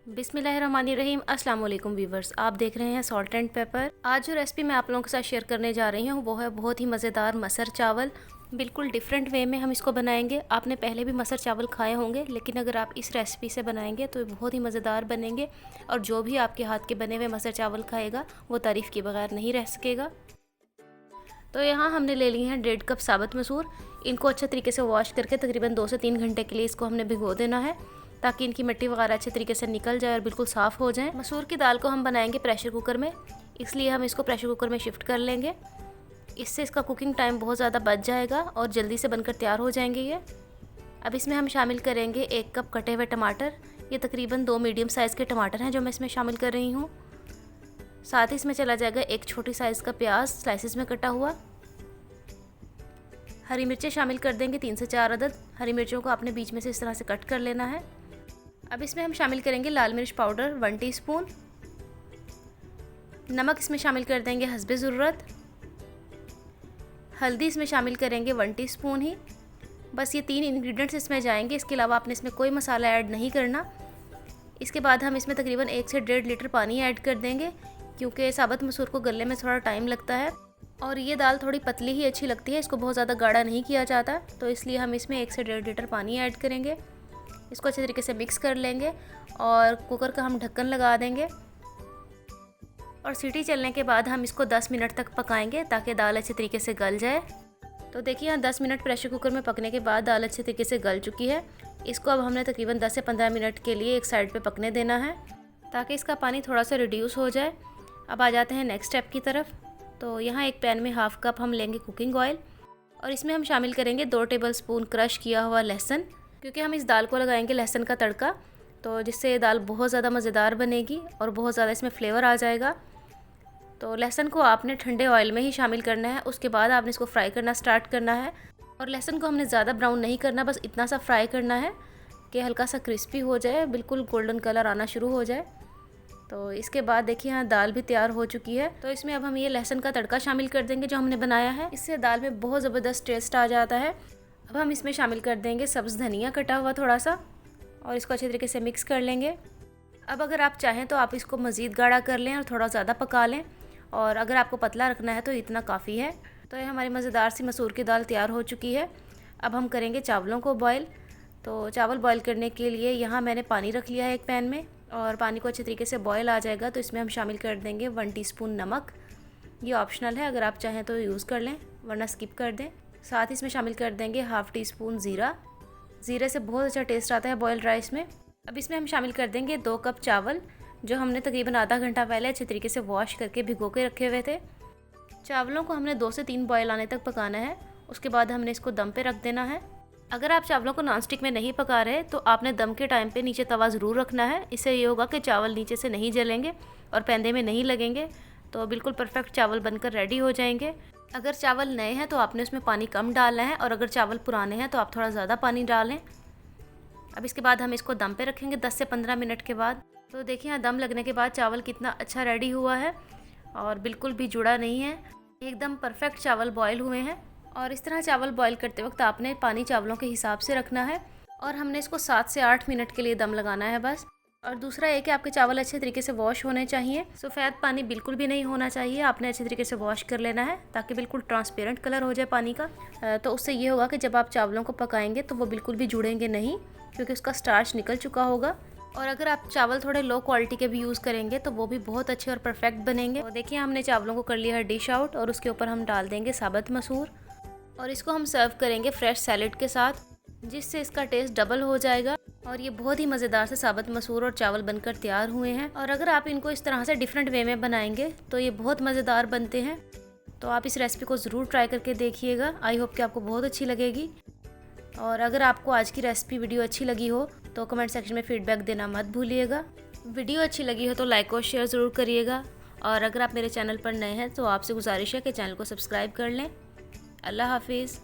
बिस्मिल्लाहिर्रहमानिर्रहीम। अस्सलाम वालेकुम वीवर्स, आप देख रहे हैं सॉल्ट एंड पेपर। आज जो रेसिपी मैं आप लोगों के साथ शेयर करने जा रही हूँ वो है बहुत ही मज़ेदार मसर चावल। बिल्कुल डिफरेंट वे में हम इसको बनाएंगे। आपने पहले भी मसर चावल खाए होंगे, लेकिन अगर आप इस रेसिपी से बनाएंगे तो बहुत ही मज़ेदार बनेंगे और जो भी आपके हाथ के बने हुए मसर चावल खाएगा वो तारीफ़ के बगैर नहीं रह सकेगा। तो यहाँ हमने ले लिए हैं 1.5 कप साबुत मसूर। इनको अच्छे तरीके से वॉश करके तकरीबन 2 से 3 घंटे के लिए इसको हमने भिगो देना है, ताकि इनकी मिट्टी वगैरह अच्छे तरीके से निकल जाए और बिल्कुल साफ़ हो जाए। मसूर की दाल को हम बनाएंगे प्रेशर कुकर में, इसलिए हम इसको प्रेशर कुकर में शिफ्ट कर लेंगे। इससे इसका कुकिंग टाइम बहुत ज़्यादा बच जाएगा और जल्दी से बनकर तैयार हो जाएंगे ये। अब इसमें हम शामिल करेंगे 1 कप कटे हुए टमाटर। ये तकरीबन 2 मीडियम साइज़ के टमाटर हैं जो मैं इसमें शामिल कर रही हूँ। साथ ही इसमें चला जाएगा 1 छोटी साइज़ का प्याज स्लाइसिस में कटा हुआ। हरी मिर्चें शामिल कर देंगे 3 से 4 अदद। हरी मिर्चों को आपने बीच में से इस तरह से कट कर लेना है। अब इसमें हम शामिल करेंगे लाल मिर्च पाउडर 1 टीस्पून। नमक इसमें शामिल कर देंगे हस्बे ज़रूरत। हल्दी इसमें शामिल करेंगे 1 टीस्पून ही। बस ये 3 इंग्रेडिएंट्स इसमें जाएंगे, इसके अलावा आपने इसमें कोई मसाला ऐड नहीं करना। इसके बाद हम इसमें तकरीबन 1 से 1.5 लीटर पानी ऐड कर देंगे, क्योंकि साबुत मसूर को गलने में थोड़ा टाइम लगता है और ये दाल थोड़ी पतली ही अच्छी लगती है, इसको बहुत ज़्यादा गाढ़ा नहीं किया जाता। तो इसलिए हम इसमें 1 से 1.5 लीटर पानी ऐड करेंगे। इसको अच्छे तरीके से मिक्स कर लेंगे और कुकर का हम ढक्कन लगा देंगे और सीटी चलने के बाद हम इसको 10 मिनट तक पकाएंगे, ताकि दाल अच्छे तरीके से गल जाए। तो देखिए यहाँ 10 मिनट प्रेशर कुकर में पकने के बाद दाल अच्छे तरीके से गल चुकी है। इसको अब हमने तकरीबन 10 से 15 मिनट के लिए एक साइड पे पकने देना है, ताकि इसका पानी थोड़ा सा रिड्यूस हो जाए। अब आ जाते हैं नेक्स्ट स्टेप की तरफ। तो यहाँ एक पैन में 1/2 कप हम लेंगे कुकिंग ऑयल और इसमें हम शामिल करेंगे 2 टेबलस्पून क्रश किया हुआ लहसुन, क्योंकि हम इस दाल को लगाएंगे लहसुन का तड़का, तो जिससे ये दाल बहुत ज़्यादा मज़ेदार बनेगी और बहुत ज़्यादा इसमें फ्लेवर आ जाएगा। तो लहसुन को आपने ठंडे ऑयल में ही शामिल करना है, उसके बाद आपने इसको फ्राई करना स्टार्ट करना है। और लहसुन को हमने ज़्यादा ब्राउन नहीं करना, बस इतना सा फ्राई करना है कि हल्का सा क्रिस्पी हो जाए, बिल्कुल गोल्डन कलर आना शुरू हो जाए। तो इसके बाद देखिए यहाँ दाल भी तैयार हो चुकी है। तो इसमें अब हम ये लहसुन का तड़का शामिल कर देंगे जो हमने बनाया है। इससे दाल में बहुत ज़बरदस्त टेस्ट आ जाता है। अब हम इसमें शामिल कर देंगे सब्ज़ धनिया कटा हुआ थोड़ा सा और इसको अच्छे तरीके से मिक्स कर लेंगे। अब अगर आप चाहें तो आप इसको मज़ीद गाढ़ा कर लें और थोड़ा ज़्यादा पका लें, और अगर आपको पतला रखना है तो इतना काफ़ी है। तो ये हमारी मज़ेदार सी मसूर की दाल तैयार हो चुकी है। अब हम करेंगे चावलों को बॉयल। तो चावल बॉयल करने के लिए यहाँ मैंने पानी रख लिया है एक पैन में, और पानी को अच्छे तरीके से बॉयल आ जाएगा तो इसमें हम शामिल कर देंगे 1 टीस्पून नमक। ये ऑप्शनल है, अगर आप चाहें तो यूज़ कर लें वरना स्किप कर दें। साथ ही इसमें शामिल कर देंगे 1/2 टीस्पून ज़ीरा। ज़ीरे से बहुत अच्छा टेस्ट आता है बॉयल्ड राइस में। अब इसमें हम शामिल कर देंगे 2 कप चावल, जो हमने तकरीबन आधा घंटा पहले अच्छे तरीके से वॉश करके भिगो के रखे हुए थे। चावलों को हमने 2 से 3 बॉयल आने तक पकाना है, उसके बाद हमने इसको दम पे रख देना है। अगर आप चावलों को नॉनस्टिक में नहीं पका रहे तो आपने दम के टाइम पे नीचे तवा ज़रूर रखना है। इससे ये होगा कि चावल नीचे से नहीं जलेंगे और पैंदे में नहीं लगेंगे, तो बिल्कुल परफेक्ट चावल बनकर रेडी हो जाएंगे। अगर चावल नए हैं तो आपने उसमें पानी कम डालना है, और अगर चावल पुराने हैं तो आप थोड़ा ज़्यादा पानी डालें। अब इसके बाद हम इसको दम पे रखेंगे 10 से 15 मिनट के बाद। तो देखिए यहाँ दम लगने के बाद चावल कितना अच्छा रेडी हुआ है और बिल्कुल भी जुड़ा नहीं है, एकदम परफेक्ट चावल बॉयल हुए हैं। और इस तरह चावल बॉयल करते वक्त आपने पानी चावलों के हिसाब से रखना है, और हमने इसको 7 से 8 मिनट के लिए दम लगाना है बस। और दूसरा ये कि आपके चावल अच्छे तरीके से वॉश होने चाहिए, सफ़ेद पानी बिल्कुल भी नहीं होना चाहिए। आपने अच्छे तरीके से वॉश कर लेना है ताकि बिल्कुल ट्रांसपेरेंट कलर हो जाए पानी का। तो उससे ये होगा कि जब आप चावलों को पकाएंगे तो वो बिल्कुल भी जुड़ेंगे नहीं, क्योंकि उसका स्टार्च निकल चुका होगा। और अगर आप चावल थोड़े लो क्वालिटी के भी यूज़ करेंगे तो वो भी बहुत अच्छे और परफेक्ट बनेंगे। तो देखिए हमने चावलों को कर लिया है डिश आउट, और उसके ऊपर हम डाल देंगे साबुत मसूर, और इसको हम सर्व करेंगे फ्रेश सैलेड के साथ, जिससे इसका टेस्ट डबल हो जाएगा। और ये बहुत ही मज़ेदार से साबुत मसूर और चावल बनकर तैयार हुए हैं। और अगर आप इनको इस तरह से डिफरेंट वे में बनाएंगे तो ये बहुत मज़ेदार बनते हैं। तो आप इस रेसिपी को ज़रूर ट्राई करके देखिएगा। आई होप कि आपको बहुत अच्छी लगेगी। और अगर आपको आज की रेसिपी वीडियो अच्छी लगी हो तो कमेंट सेक्शन में फ़ीडबैक देना मत भूलिएगा। वीडियो अच्छी लगी हो तो लाइक और शेयर ज़रूर करिएगा। और अगर आप मेरे चैनल पर नए हैं तो आपसे गुजारिश है कि चैनल को सब्सक्राइब कर लें। अल्लाह हाफिज़।